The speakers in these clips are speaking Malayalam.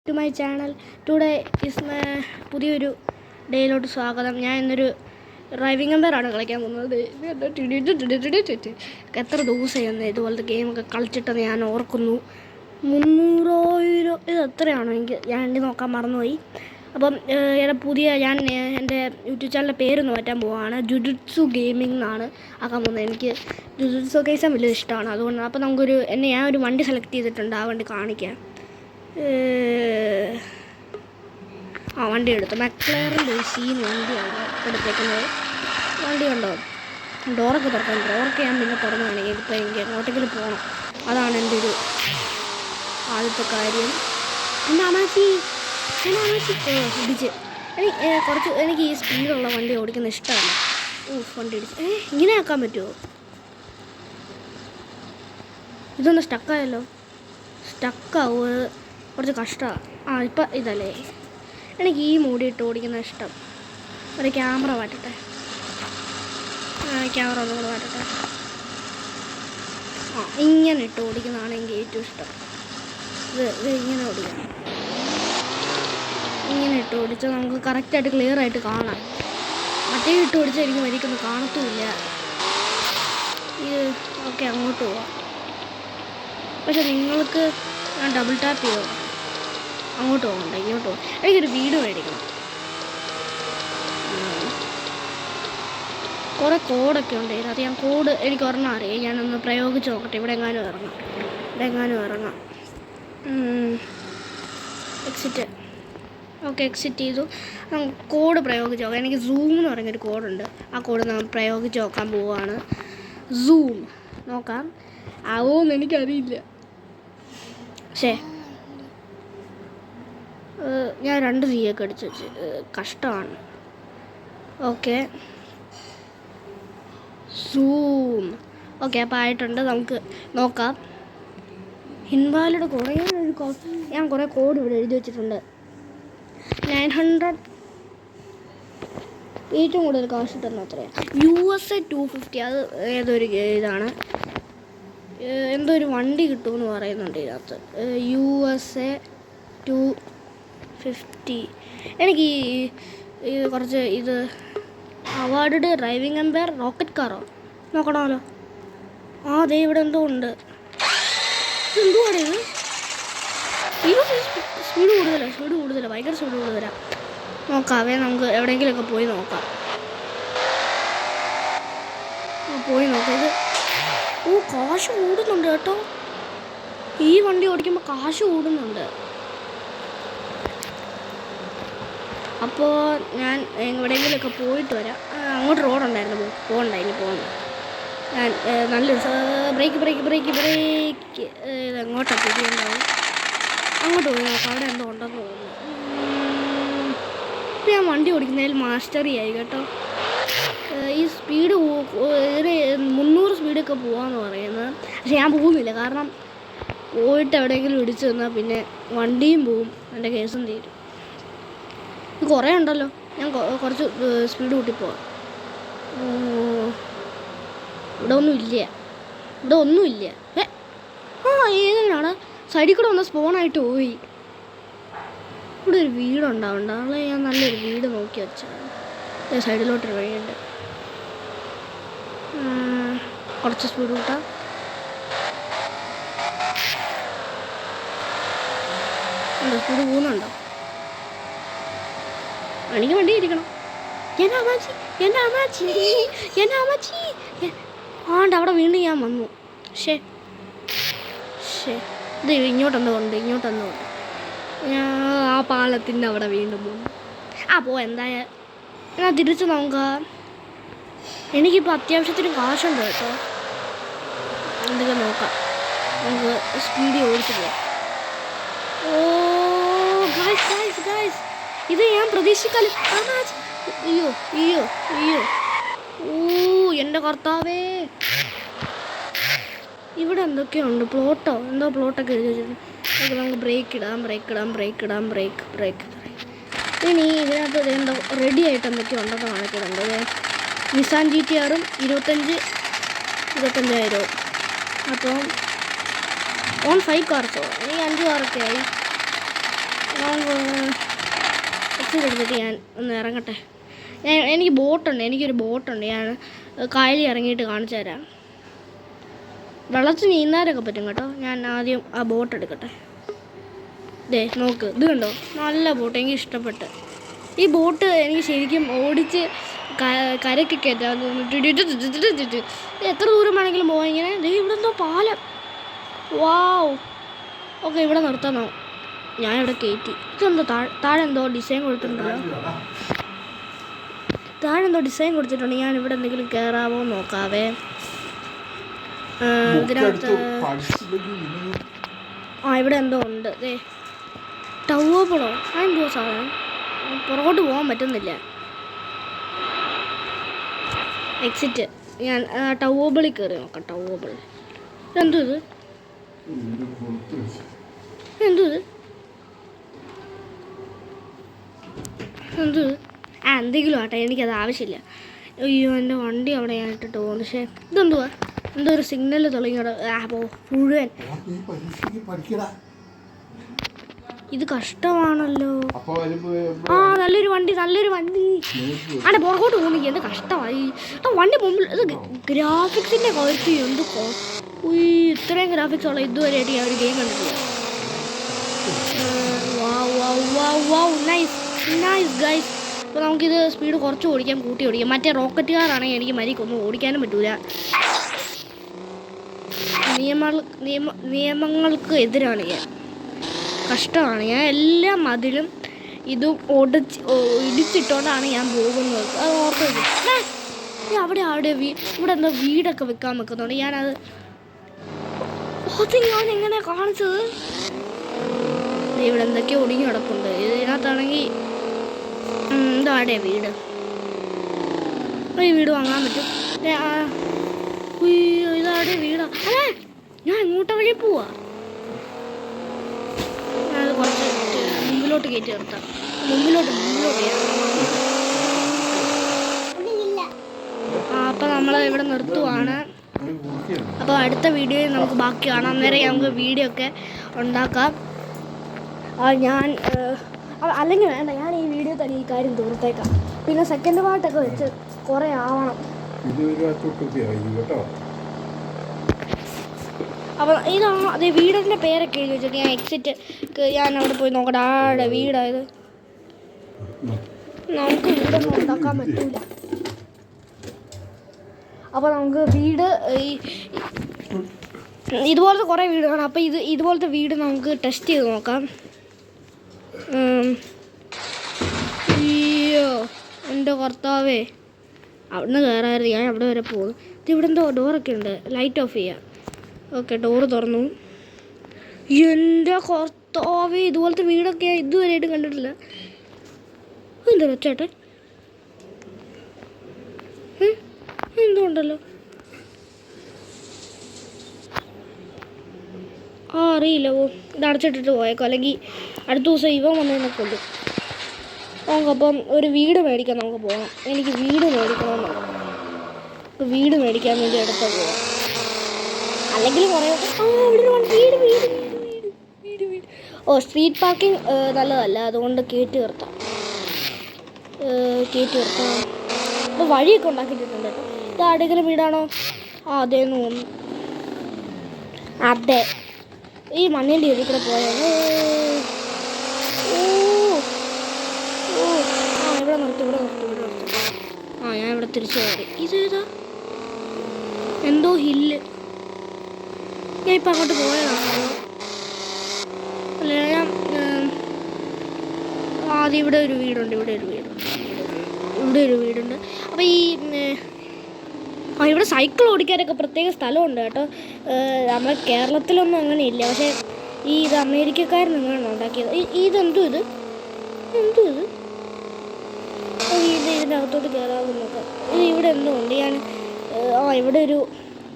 To my channel. Today is പുതിയൊരു ഡേയിലോട്ട് സ്വാഗതം. ഞാൻ ഇന്നൊരു ഡ്രൈവിംഗ് എംപയറാണ് കളിക്കാൻ പോകുന്നത്. എത്ര ദിവസമായി ഇതുപോലത്തെ ഗെയിമൊക്കെ കളിച്ചിട്ടെന്ന് ഞാൻ ഓർക്കുന്നു. 300 ഇത് എത്രയാണോ ഞാൻ എണ്ണി നോക്കാൻ മറന്നുപോയി. അപ്പം എൻ്റെ യൂട്യൂബ് ചാനലിൻ്റെ പേരൊന്ന് മാറ്റാൻ പോവുകയാണ്. ജുജുത്സു ഗെയിമിംഗ് എന്നാണ് ആക്കാൻ പോകുന്നത്. എനിക്ക് ജുജുത്സു ഗെയിംസ് വലിയ ഇഷ്ടമാണ്. അതുകൊണ്ട് അപ്പോൾ ഞാൻ ഒരു വണ്ടി സെലക്ട് ചെയ്തിട്ടുണ്ട്. ആ വണ്ടി കാണിക്കാം. വണ്ടി എടുത്തു. മക്ലaren ബേസീൻ വണ്ടിയാണ് എടുത്തേക്കുന്നത്. വണ്ടി കണ്ടോ, ഡോറൊക്കെ തുറക്കാൻ. ഡോറൊക്കെ ഞാൻ പിന്നെ തുറന്നു കാണിക്കാം. ഇപ്പോൾ എനിക്ക് എങ്ങോട്ടെങ്കിലും പോകണം. അതാണ് എൻ്റെ ഒരു ആദ്യത്തെ കാര്യം. ഇടിച്ച് എനിക്ക് ഈ സ്പീഡുള്ള വണ്ടി ഓടിക്കുന്ന ഇഷ്ടമല്ല. വണ്ടി ഇടിച്ച് ഇങ്ങനെ ആക്കാൻ പറ്റുമോ? ഇതൊന്ന് സ്റ്റക്കായല്ലോ. സ്റ്റക്കാവുക കുറച്ച് കഷ്ടമാണ്. ഇപ്പം ഇതല്ലേ, എനിക്ക് ഈ മൂടിയിട്ട് ഓടിക്കുന്ന ഇഷ്ടം. ഒരു ക്യാമറ മാറ്റട്ടെ. ക്യാമറ ഒന്നും കൂടെ മാറ്റട്ടെ. ഇങ്ങനെ ഇട്ട് ഓടിക്കുന്നതാണ് എനിക്ക് ഏറ്റവും ഇഷ്ടം. ഇത് ഇങ്ങനെ ഓടിക്കണം. ഇങ്ങനെ ഇട്ട് ഓടിച്ചാൽ നമുക്ക് കറക്റ്റായിട്ട് ക്ലിയർ ആയിട്ട് കാണാം. മറ്റേ ഇട്ട് ഓടിച്ചാൽ എനിക്ക് മരിക്കൊന്നും കാണത്തുമില്ല. ഇത് ഓക്കെ, അങ്ങോട്ട് പോവാം. പക്ഷെ നിങ്ങൾക്ക് ഞാൻ ഡബിൾ ടാപ്പ് ചെയ്യോ? അങ്ങോട്ട് പോകണ്ട, ഇങ്ങോട്ട് പോകും. എനിക്കൊരു വീട് മേടിക്കണം. കുറേ കോഡൊക്കെ ഉണ്ട്. അത് ഞാൻ കോഡ് എനിക്ക് ഒരെണ്ണം അറിയാം. ഞാനൊന്ന് പ്രയോഗിച്ച് നോക്കട്ടെ. ഇവിടെ എങ്ങാനും ഇറങ്ങാം. എക്സിറ്റ്. ഓക്കെ, എക്സിറ്റ് ചെയ്തു. കോഡ് പ്രയോഗിച്ച് നോക്കാം. എനിക്ക് സൂം എന്ന് പറയുന്നൊരു കോഡുണ്ട്. ആ കോഡ് നമ്മൾ പ്രയോഗിച്ച് നോക്കാൻ പോവുകയാണ്. സൂം നോക്കാം. ആവോന്ന് എനിക്കറിയില്ല. ഞാൻ 2 CA അടിച്ച് വെച്ച് കഷ്ടമാണ്. Okay, zoom. ഓക്കെ, അപ്പോൾ ആയിട്ടുണ്ട്. നമുക്ക് നോക്കാം. ഹിൻവാലിയുടെ ഞാൻ കുറേ കോഡ് ഇവിടെ എഴുതി വെച്ചിട്ടുണ്ട്. 900 ഏറ്റവും കൂടുതൽ കാശ് കിട്ടുന്ന അത്രയാണ്. USA 250. അത് ഏതൊരു ഇതാണ്, എന്തോ ഒരു വണ്ടി കിട്ടുമെന്ന് പറയുന്നുണ്ട് ഇതിനകത്ത്. USA 250. എനിക്ക് ഈ കുറച്ച് ഇത് അവാർഡ് ഡ്രൈവിംഗ് എംപയർ റോക്കറ്റ് കാറോ നോക്കണമല്ലോ. അതെ, ഇവിടെ എന്തോ ഉണ്ട്. എന്തുവാണ് ഇത്? സ്പീഡ് കൂടുതലാണ്. ഭയങ്കര സ്പീഡ് കൂടുതലാണ്. നോക്കാവേ, നമുക്ക് എവിടെയെങ്കിലുമൊക്കെ പോയി നോക്കാം. ഇത് കാശ് കൂടുന്നുണ്ട് കേട്ടോ. ഈ വണ്ടി ഓടിക്കുമ്പോൾ കാശ് കൂടുന്നുണ്ട്. അപ്പോൾ ഞാൻ എവിടെയെങ്കിലുമൊക്കെ പോയിട്ട് വരാം. അങ്ങോട്ട് റോഡുണ്ടായിരുന്നു, പോകണ്ട. ഞാൻ നല്ലൊരു ബ്രേക്ക് എങ്ങോട്ടാണ് തിരിയുണ്ടാവും. അങ്ങോട്ട് പോയി നോക്കാം. അവിടെ എന്തോ ഉണ്ടെന്ന് തോന്നുന്നു. ഇപ്പം ഞാൻ വണ്ടി ഓടിക്കുന്നതിൽ മാസ്റ്ററി ആയി കേട്ടോ. ഈ സ്പീഡ് 300 സ്പീഡൊക്കെ പോകാമെന്ന് പറയുന്നത്. പക്ഷെ ഞാൻ പോകുന്നില്ല. കാരണം പോയിട്ട് എവിടെയെങ്കിലും ഇടിച്ചു തന്നാൽ പിന്നെ വണ്ടിയും പോവും, എൻ്റെ കേസും തീരും. ഇത് കുറേ ഉണ്ടല്ലോ. ഞാൻ കുറച്ച് സ്പീഡ് കൂട്ടിപ്പോവാം. ഇവിടെ ഒന്നുമില്ല. ഏതാണ് സൈഡിൽ കൂടെ ഒന്ന് സ്പോണായിട്ട് പോയി. ഇവിടെ ഒരു വീടുണ്ടാവണ്ട. ആളെ ഞാൻ നല്ലൊരു വീട് നോക്കി വെച്ചാൽ സൈഡിലോട്ടൊരു വഴിയുണ്ട്. കുറച്ച് സ്പീഡ് കൂട്ടാം. സ്പീഡ് പോകുന്നുണ്ടോ? എനിക്ക് വണ്ടി ഇരിക്കണം. എൻ്റെ അമ്മച്ചി അവിടെ വീണ്ടും ഞാൻ വന്നു. ഇത് ഇങ്ങോട്ടെന്തോ ഉണ്ട്. ഞാൻ ആ പാലത്തിൻ്റെ അവിടെ വീണ്ടും പോകുന്നു. എന്തായാലും ഞാൻ തിരിച്ച് നോക്കാം. എനിക്കിപ്പോൾ അത്യാവശ്യത്തിന് കാശുണ്ട് കേട്ടോ. എന്തൊക്കെ നോക്കാം. നമുക്ക് സ്പീഡിൽ ഓടിച്ച് പോവാം. ഗായ്സ്, ഇത് ഞാൻ പ്രതീക്ഷിക്കാലും. അയ്യോ എൻ്റെ കർത്താവേ. ഇവിടെ എന്തൊക്കെയുണ്ട്. പ്ലോട്ടൊക്കെ എഴുതി വെച്ചിട്ടുണ്ട്. നമുക്ക് ബ്രേക്ക് ഇടാം. ഇനി ഇതിനകത്ത് എന്തോ റെഡി ആയിട്ട് എന്തൊക്കെയോ ഉണ്ടെന്ന് കാണിക്കുന്നുണ്ട്. Nissan GTR 25,000. അപ്പം ഓൺ 5 കാർസോ. എനിക്ക് 5 കാറൊക്കെ ആയി. എടുത്തിട്ട് ഞാൻ ഒന്ന് ഇറങ്ങട്ടെ. എനിക്ക് ബോട്ടുണ്ട്, എനിക്കൊരു ബോട്ടുണ്ട്. ഞാൻ കായലിൽ ഇറങ്ങിയിട്ട് കാണിച്ചു തരാം. വെള്ളത്തിൽ നീന്താനൊക്കെ പറ്റും കേട്ടോ. ഞാൻ ആദ്യം ആ ബോട്ട് എടുക്കട്ടെ. ദേ നോക്ക്, ഇത് കണ്ടോ, നല്ല ബോട്ട്, എനിക്ക് ഇഷ്ടപ്പെട്ട്. ഈ ബോട്ട് എനിക്ക് ശരിക്കും ഓടിച്ച് കരയ്ക്ക് കയറ്റാൻ തോന്നിട്ട് എത്ര ദൂരം വേണമെങ്കിലും പോകാം ഇങ്ങനെ. ദേ ഇവിടെ എന്തോ പാലം, വാവ്. ഓക്കെ, ഇവിടെ നിർത്താനോ, ഞാനിവിടെ കയറ്റി. ഇതെന്തോ താഴെ എന്തോ ഡിസൈൻ കൊടുത്തിട്ടുണ്ടല്ലോ, താഴെ എന്തോ ഡിസൈൻ കൊടുത്തിട്ടുണ്ട്. ഞാൻ ഇവിടെ എന്തെങ്കിലും കയറാവോ നോക്കാവേ. ഇതിനകത്ത് ഇവിടെ എന്തോ ഉണ്ട്. ദേ ടവോബിളോ, അതെന്തോ സാധനം, പുറകോട്ട് പോകാൻ പറ്റുന്നില്ല. എക്സിറ്റ്. ഞാൻ ടവോബിളിൽ കയറി നോക്കാം. ടവോബിൾ എന്തോ ഇത്, എന്തോ ഇത്, എന്തോ ഇത്. എന്തെങ്കിലും ആട്ടെ, എനിക്കത് ആവശ്യമില്ല. അയ്യോ, എൻ്റെ വണ്ടി അവിടെ ഞാൻ ഇട്ടിട്ട് പോകുന്നു. പക്ഷേ ഇതെന്തുവാ, എന്തോ ഒരു സിഗ്നൽ തുടങ്ങിയോടെ മുഴുവൻ. ഇത് കഷ്ടമാണല്ലോ. നല്ലൊരു വണ്ടി, നല്ലൊരു വണ്ടി. അവിടെ പുറകോട്ട് പോകുന്നെങ്കിൽ എന്ത് കഷ്ടമായി. വണ്ടി മുമ്പിൽ. ഇത് ഗ്രാഫിക്സിൻ്റെ ക്വാളിറ്റി എന്ത് ഇത്രയും ഗ്രാഫിക്സ് ഉള്ള ഇതുവരെയായിട്ട് ഞാൻ ഒരു ഗെയിം കണ്ടിട്ടില്ല. Nice guys. അപ്പോൾ നമുക്കിത് സ്പീഡ് കുറച്ച് ഓടിക്കാം, കൂട്ടി ഓടിക്കാം. മറ്റേ റോക്കറ്റ് കാറാണെങ്കിൽ എനിക്ക് മരിക്കൊന്നും ഓടിക്കാനും പറ്റൂല. നിയമങ്ങൾക്ക് എതിരാണ് ഞാൻ. കഷ്ടമാണ്. ഞാൻ എല്ലാ മതിലും ഇതും ഇടിച്ചിട്ടോണ്ടാണ് ഞാൻ പോകുന്നത്. അത് ഓർത്ത് അവിടെ ഇവിടെ എന്തോ വീടൊക്കെ വെക്കാൻ വെക്കുന്നുണ്ട്. ഞാനത് ഞാൻ എങ്ങനെ കാണിച്ചത്. ഇവിടെ എന്തൊക്കെയോ ഒടിഞ്ഞു കിടപ്പുണ്ട്. ഇതിനകത്താണെങ്കിൽ ഇതാടെ വീട്. ഈ വീട് വാങ്ങാൻ പറ്റും. ഇതാടെ വീടാ. ഞാൻ ഇങ്ങോട്ട് വഴി പോവാ. ഞാനത് കുറച്ച് മുമ്പിലോട്ട് കയറ്റി നിർത്താം. മുമ്പിലോട്ട് അപ്പം നമ്മൾ ഇവിടെ നിർത്തുവാണ്. അപ്പോൾ അടുത്ത വീഡിയോയിൽ നമുക്ക് ബാക്കി കാണാം. അന്നേരം നമുക്ക് വീഡിയോ ഒക്കെ ഉണ്ടാക്കാം. ഞാൻ അല്ലെങ്കിൽ വേണ്ട, ഞാൻ ഈ വീഡിയോ തന്നെ ഈ കാര്യം തീർത്തേക്കാം. പിന്നെ സെക്കൻഡ് പാർട്ടൊക്കെ വെച്ച് കുറേ ആവണം. അപ്പം അതേ വീടിൻ്റെ പേരൊക്കെ എഴുതി വെച്ചിട്ട് ഞാൻ എക്സിറ്റ് ഞാൻ അവിടെ പോയി നോക്കട്ടെ. ആടെ വീടായത് നമുക്ക് വീടൊന്നും ഉണ്ടാക്കാൻ പറ്റില്ല. അപ്പോൾ നമുക്ക് വീട് ഇതുപോലത്തെ കുറേ വീട് കാണാം. അപ്പോൾ ഇതുപോലത്തെ വീട് നമുക്ക് ടെസ്റ്റ് ചെയ്ത് നോക്കാം. അയ്യോ എൻ്റെ കർത്താവേ, അവിടുന്ന് കയറായിരുന്നു. ഞാൻ അവിടെ വരെ പോകും. ഇവിടെ എന്തോ ഡോറൊക്കെ ഉണ്ട്, ലൈറ്റ് ഓഫ് ചെയ്യാം. ഓക്കെ, ഡോറ് തുറന്നു. എൻ്റെ കർത്താവേ, ഇതുപോലത്തെ വീടൊക്കെ ഇതുവരെയായിട്ട് കണ്ടിട്ടില്ല. എന്താ ചേട്ടൻ എന്തുകൊണ്ടല്ലോ അറിയില്ല. ഇത് അടച്ചിട്ടിട്ട് പോയേക്കോ, അല്ലെങ്കിൽ അടുത്ത ദിവസം ഇവൻ വന്നതിനെ കൊല്ലും. നമുക്കപ്പം ഒരു വീട് മേടിക്കാൻ നമുക്ക് പോകണം. എനിക്ക് വീട് മേടിക്കണമെന്നുണ്ട്. വീട് മേടിക്കാൻ വേണ്ടി അടുത്ത പോവാം. അല്ലെങ്കിൽ കുറേ വീട്. സ്ട്രീറ്റ് പാർക്കിംഗ് നല്ലതല്ല, അതുകൊണ്ട് കയറ്റി നിർത്താം. ഇപ്പോൾ വഴിയൊക്കെ ഉണ്ടാക്കിയിട്ടുണ്ട് കേട്ടോ. ഇത് ആരുടെയെങ്കിലും വീടാണോ? അതേന്ന് തോന്നുന്നു. അതെ, ഈ മണ്ണിൻ്റെ ഇതിൽ കൂടെ പോയാൽ ഇവിടെ നിർത്തി. ഞാൻ ഇവിടെ തിരിച്ചു കയറി. ഇതേതാ എന്തോ ഹില്ല്. ഞാൻ ഇപ്പം അങ്ങോട്ട് പോയതാണോ? അല്ല, ഞാൻ ആദ്യം ഇവിടെ ഒരു വീടുണ്ട്. അപ്പോൾ ഈ ഇവിടെ സൈക്കിൾ ഓടിക്കാനൊക്കെ പ്രത്യേക സ്ഥലമുണ്ട് കേട്ടോ. നമ്മുടെ കേരളത്തിലൊന്നും അങ്ങനെ ഇല്ല. പക്ഷേ ഇത് അമേരിക്കക്കാരൻ നിങ്ങളാണ് ഉണ്ടാക്കിയത്. ഇതെന്തോ ഇത് ഇതിൻ്റെ അകത്തോട്ട് കയറാമെന്ന് നോക്കാം. ഇവിടെ എന്തോ ഉണ്ട്. ഞാൻ ഇവിടെ ഒരു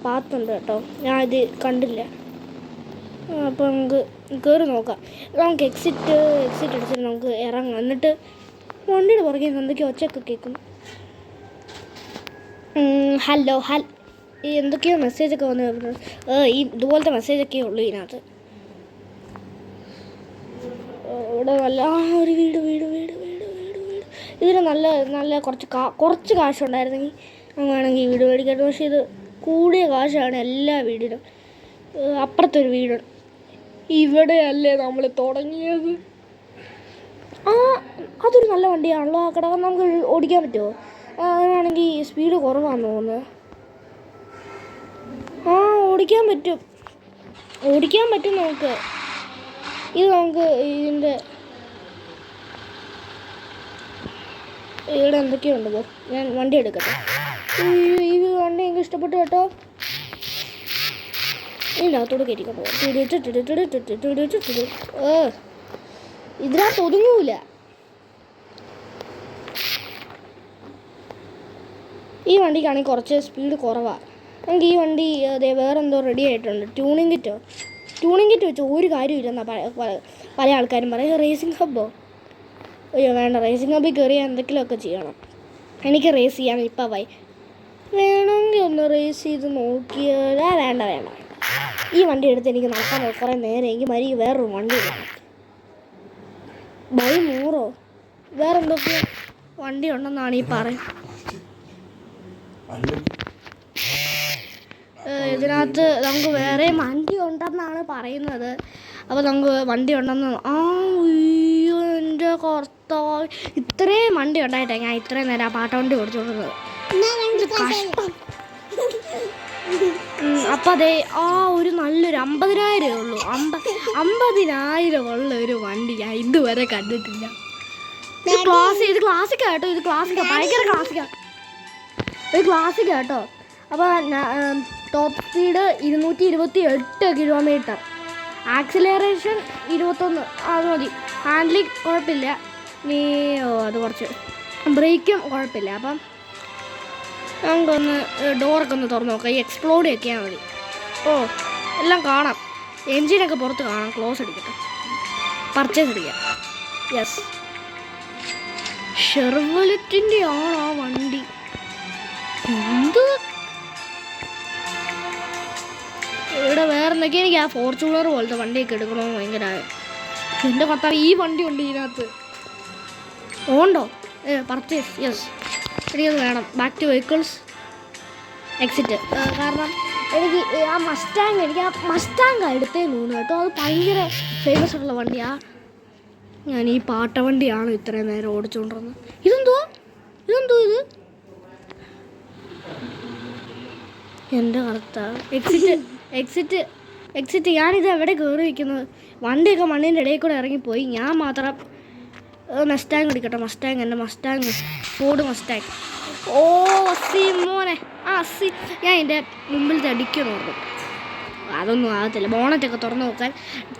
പാത്തുണ്ട് കേട്ടോ, ഞാൻ ഇത് കണ്ടില്ല. അപ്പോൾ നമുക്ക് കയറി നോക്കാം. നമുക്ക് എക്സിറ്റ് അടിച്ചിട്ട് നമുക്ക് ഇറങ്ങാം. എന്നിട്ട് വണ്ടിയുടെ പുറകെ എന്തൊക്കെയോ ഒച്ചയൊക്കെ കേൾക്കും. ഹലോ ഈ എന്തൊക്കെയോ മെസ്സേജൊക്കെ വന്ന് ഇതുപോലത്തെ മെസ്സേജൊക്കെ ഉള്ളൂ ഇതിനകത്ത്. ഇവിടെ നല്ല ഒരു വീട് ഇതിന് നല്ല നല്ല കുറച്ച് കാശുണ്ടായിരുന്നെങ്കിൽ അങ്ങനെയാണെങ്കിൽ ഈ വീട് മേടിക്കാറ്. പക്ഷേ ഇത് കൂടിയ കാശാണ് എല്ലാ വീടിനും. അപ്പുറത്തൊരു വീട്, ഇവിടെയല്ലേ നമ്മൾ തുടങ്ങിയത്. അതൊരു നല്ല വണ്ടിയാണല്ലോ. ആ കിടക്കാൻ നമുക്ക് ഓടിക്കാൻ പറ്റുമോ? അങ്ങനെയാണെങ്കിൽ സ്പീഡ് കുറവാണെന്ന് തോന്നുന്നത്. ഓടിക്കാൻ പറ്റും നമുക്ക്. ഇത് നമുക്ക് ഇതിൻ്റെ ഇവിടെ എന്തൊക്കെയുണ്ടത്. ഞാൻ വണ്ടി എടുക്കട്ടെ. ഈ വണ്ടി എനിക്ക് ഇഷ്ടപ്പെട്ടു കേട്ടോ. ഇതിനകത്തോട് കയറ്റിക്കൊണ്ട് പോകാം. ഇതിനകത്ത് ഒതുങ്ങൂല. ഈ വണ്ടിക്കാണെങ്കിൽ കുറച്ച് സ്പീഡ് കുറവാണ്. നമുക്ക് ഈ വണ്ടി അതേ വേറെന്തോ റെഡി ആയിട്ടുണ്ട്. ട്യൂണിങ് കിറ്റ് വെച്ച് ഒരു കാര്യമില്ലെന്നാണ് പല ആൾക്കാരും പറയും. റേസിംഗ് ഹബ്ബോ? അയ്യോ വേണ്ട, റേസിംഗ് ഹബ്ബിൽ കയറിയാൽ എന്തെങ്കിലുമൊക്കെ ചെയ്യണം. എനിക്ക് റേസ് ചെയ്യാൻ ഇപ്പം വേണമെങ്കിൽ ഒന്ന് റേസ് ചെയ്ത് നോക്കിയാൽ വേണ്ട. ഈ വണ്ടി എടുത്ത് എനിക്ക് നടക്കാൻ കുറേ നേരം. എനിക്ക് മരി വേറൊരു വണ്ടി വേണം. ബൈ നൂറോ വേറെന്തൊക്കെ വണ്ടി ഉണ്ടെന്നാണ് ഈ പറയുന്നത്. ഇതിനകത്ത് നമുക്ക് വേറെ വണ്ടി ഉണ്ടെന്നാണ് പറയുന്നത്. അപ്പോൾ നമുക്ക് വണ്ടി ഉണ്ടെന്ന്. അയ്യോ എൻ്റെ കർത്താവ്, ഇത്രയും വണ്ടി ഉണ്ടായിട്ടാണ് ഞാൻ ഇത്രയും നേരം ആ പാട്ടവണ്ടി ഓടിച്ചോണ്ടിരുന്നത്. അപ്പം അതേ ഒരു നല്ലൊരു 50,000 ഉള്ളൂ. 50,000 ഉള്ള ഒരു വണ്ടി ഞാൻ ഇതുവരെ കണ്ടിട്ടില്ല. ഇത് ക്ലാസിക്കാട്ടോ. ഇത് ക്ലാസിക്കാ, ഭയങ്കര ക്ലാസിക്കാണ്. ഇത് ക്ലാസിക്കാട്ടോ. അപ്പോൾ ടോപ്പ് സ്പീഡ് 228 കിലോമീറ്റർ, ആക്സിലറേഷൻ 21. അത് മതി. ഹാൻഡ്ലിങ് കുഴപ്പമില്ല. അത് കുറച്ച് ബ്രേക്കും കുഴപ്പമില്ല. അപ്പം നമുക്കൊന്ന് ഡോറൊക്കെ ഒന്ന് തുറന്ന് നോക്കാം. ഈ എക്സ്പ്ലോഡ് ഒക്കെയാൽ മതി. എല്ലാം കാണാം. എൻജിനൊക്കെ പുറത്ത് കാണാം. ക്ലോസ് അടിക്കട്ടെ, പർച്ചേസ് അടിക്കാം. യെസ്, ഷെർവലറ്റിൻ്റെ ആണോ ആ വണ്ടി? എന്ത് ഇവിടെ വേറെ എന്തൊക്കെ? എനിക്ക് ആ ഫോർച്യൂണർ പോലത്തെ വണ്ടിയൊക്കെ എടുക്കണമെന്ന് ഭയങ്കര. എൻ്റെ കർത്താവ്, ഈ വണ്ടി ഉണ്ട് ഇതിനകത്ത്. ഉണ്ടോ? പർച്ചേസ്. യെസ്, എനിക്കത് വേണം. Back to vehicles, exit. കാരണം എനിക്ക് ആ മസ്റ്റാങ് എടുത്തേന്ന് തോന്നുന്നു കേട്ടോ. അത് ഭയങ്കര ഫേമസ് ഉള്ള വണ്ടിയാണ്. ഞാൻ ഈ പാട്ടവണ്ടിയാണ് ഇത്രയും നേരം ഓടിച്ചുകൊണ്ടിരുന്നത്. ഇതെന്തോ ഇത്? എൻ്റെ കർത്താവ്, എക്സിറ്റ്. ഞാനിത് എവിടെ കയറി വയ്ക്കുന്നത്? വണ്ടിയൊക്കെ മണ്ണിൻ്റെ ഇടയിൽ കൂടെ ഇറങ്ങിപ്പോയി. ഞാൻ മാത്രം മസ്റ്റാങ് എടുക്കട്ടെ. എൻ്റെ ഫോർഡ് മസ്റ്റാങ്. മോനെ ഞാൻ എൻ്റെ മുമ്പിലത്തെ ഡിക്കിയൊന്ന് ഓർക്കും. അതൊന്നും ആകത്തില്ല. ബോണറ്റൊക്കെ തുറന്ന് നോക്കാൻ.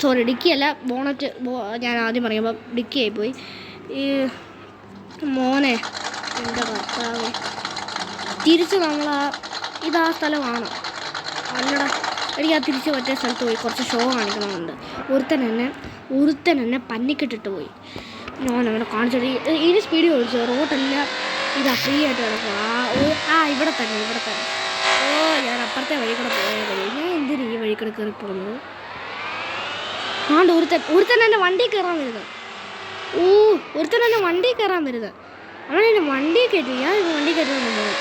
സോറി, ഡിക്കിയല്ല, ബോണറ്റ്. ഞാൻ ആദ്യം പറയുമ്പോൾ ഡിക്കി ആയിപ്പോയി. ഈ മോനെ, എൻ്റെ ഭർത്താവ്, തിരിച്ച് ഇതാ സ്ഥലമാണ്. അല്ലടാ, എനിക്ക് ആ തിരിച്ച് മറ്റേ സ്ഥലത്ത് പോയി കുറച്ച് ഷോ കാണിക്കണമെന്നുണ്ട്. ഒരുത്തൻ എന്നെ പന്നിക്കിട്ടിട്ട് പോയി. ഞാൻ അവനെ കാണിച്ചിട്ട് ഇനി സ്പീഡിൽ ഓടിച്ചു. റോഡെല്ലാം ഇതാ ഫ്രീ ആയിട്ട് കിടക്കുക. ഇവിടെ തന്നെ. ഞാൻ അപ്പുറത്തെ വഴി കൂടെ പോയാൽ ഞാൻ എന്തിനാ ഈ വഴി കൂടെ കയറി പോകുന്നത്? ഒരുത്തൻ എൻ്റെ വണ്ടി കയറാൻ വരുന്നത്. അവൻ എൻ്റെ വണ്ടി കയറ്റി. ഞാൻ വണ്ടി കയറ്റാൻ പോകും.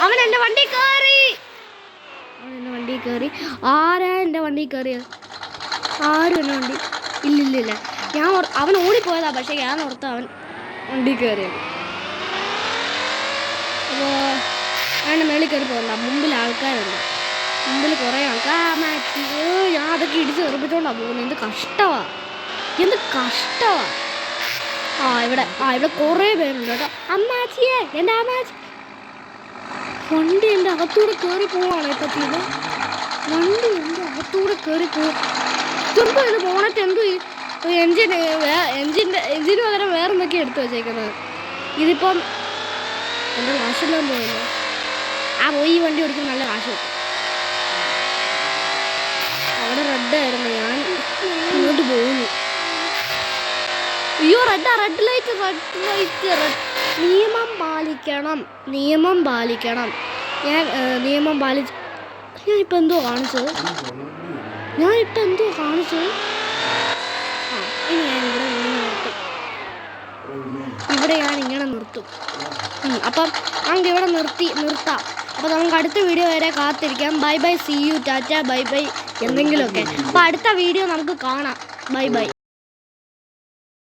അവൻ എൻ്റെ വണ്ടി കയറി. ആരാ എൻ്റെ വണ്ടി കയറിയത്? ആരും എൻ്റെ വണ്ടി ഇല്ലില്ല. അവൻ ഓടിപ്പോയതാ. പക്ഷേ ഞാൻ ഓർത്ത് അവൻ വണ്ടി കയറിയത്. അപ്പോൾ അവൻ്റെ മേളിൽ കയറി പോകണ്ട. മുമ്പിൽ ആൾക്കാരുണ്ട്. മുമ്പിൽ കുറേ ആൾക്കാർ. ഞാൻ അതൊക്കെ ഇടിച്ച് തെറിപ്പിച്ചോണ്ടാണ് പോകുന്നത്. എന്ത് കഷ്ടമാണ്. ഇവിടെ കുറേ പേരുണ്ട് കേട്ടോ. അമ്മാച്ചിയെ, എൻ്റെ അമ്മാച്ചി. വണ്ടി എൻ്റെ അകത്തൂടെ കയറി പോവാണ് പറ്റിയത്. എന്തോ ഇത് ബോണറ്റ് എന്തോ എൻജിന് പകരം വേറെ എന്തൊക്കെയാണ് എടുത്ത് വെച്ചേക്കുന്നത്. ഇതിപ്പം എൻ്റെ കാശെല്ലാം പോയല്ലോ. ഈ വണ്ടി ഓടിക്കാൻ നല്ല കാശ് കിട്ടും. അവിടെ റെഡായിരുന്നു. ഞാൻ ഇങ്ങോട്ട് പോകുന്നു. അയ്യോ, റെഡ് ലൈറ്റ്. നിയമം പാലിക്കണം. ഞാൻ നിയമം പാലിച്ച്. ഞാനിപ്പോൾ എന്തോ കാണിച്ചത്? ഇനി ഞാനിവിടെ ഇങ്ങനെ നിർത്തും. ഇവിടെ ഞാൻ ഇങ്ങനെ നിർത്തും. അപ്പം നമുക്ക് ഇവിടെ നിർത്താം. അപ്പോൾ നമുക്ക് അടുത്ത വീഡിയോ വരെ കാത്തിരിക്കാം. ബൈ ബൈ, സീ യു, ടാറ്റ, ബൈ ബൈ എന്തെങ്കിലുമൊക്കെ. അപ്പോൾ അടുത്ത വീഡിയോ നമുക്ക് കാണാം. Bye by.